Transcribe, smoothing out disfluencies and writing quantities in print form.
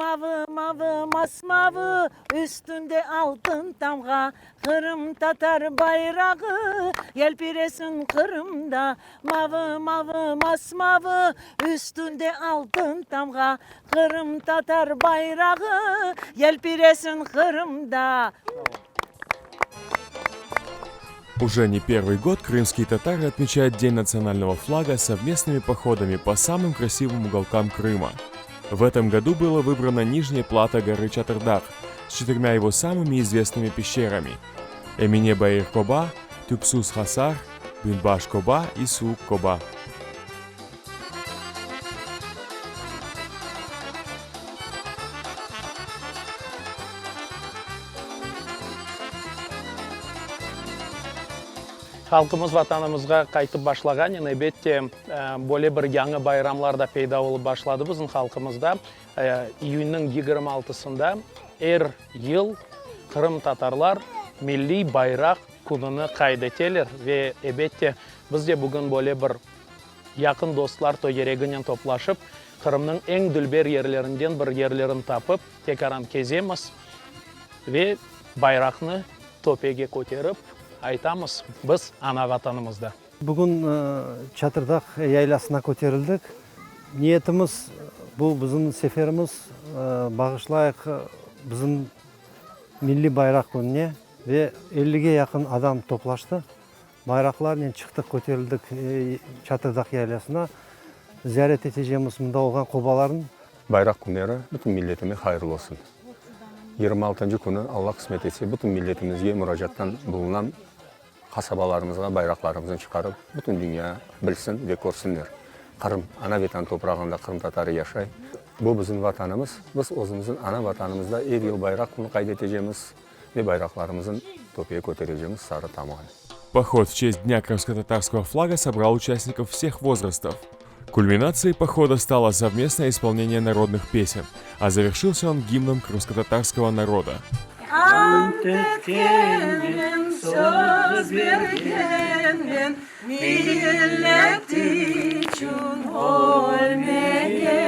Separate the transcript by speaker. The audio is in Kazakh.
Speaker 1: Mavi mavi masmavi üstünde altın damga Kırım Tatar bayrağı yelpiresin Kırım'da Mavi mavi masmavi üstünde altın damga Kırım Tatar bayrağı yelpiresin Kırım'da.
Speaker 2: Уже не первый год крымские татары отмечают День национального флага совместными походами по самым красивым уголкам Крыма. В этом году было выбрано нижняя плата горы Чатырдах с 4 его самыми известными пещерами – Эмине Баир Коба, Тюксус Хасар, Бюнбаш Коба и Сук Коба.
Speaker 3: Халқымыз ватанымызға қайтып башлаған, әлбетте бөле бір яңы байрамлар да пайда болып башлады біздің халқымызда. Июньнің 26-сында әр ел Қырым татарлар милли байрақ күнін қайда етелер. Ve әлбетте бізде бүгін бөле бір якын достар тойерегінен топлашып, Қырымның ең дүлбер ерлерінден бір ерлерін тапып, текаран кеземіз ve байрақны топеге көтеріп, айтамыз, біз ана ватанымызда.
Speaker 4: Бүгін Чатырдақ яйласына көтерілдік. Ниетіміз, бұл біздің сеферіміз бағышлайық біздің милли байрақ күніне ve 50-ге якын адам топлашты. Байрақлармен шықтық, көтерілдік Чатырдақ яйласына. Зиярет етежеміз мұнда олған қобаларын.
Speaker 5: Байрақ күндері бүтін миллетіме хайырлы olsun. 26-cı күні Allah қысмет етсе, бүтін миллетімізге мұражаттан бұлынан қасабаларымызға байрақларымызын шығарып, бүтін дүния білсін ve көрсінлер. Қырым, ана ветан топырағында Қырым татары яшай. Бұл біздің ватанымыз, біз өзіміздің ана ватанымызда әр ел байрақ күні қайда етежеміз ve байрақларымызын топия көтережеміз сары тамған.
Speaker 2: Поход в честь Дня крымско-татарского флага собрал участников всех возрастов. Кульминацией похода стало совместное исполнение народных песен, а завершился он гимном крымско-татарского народа.
Speaker 1: Ant etkenin, söz vergenin, millet için ölmeye,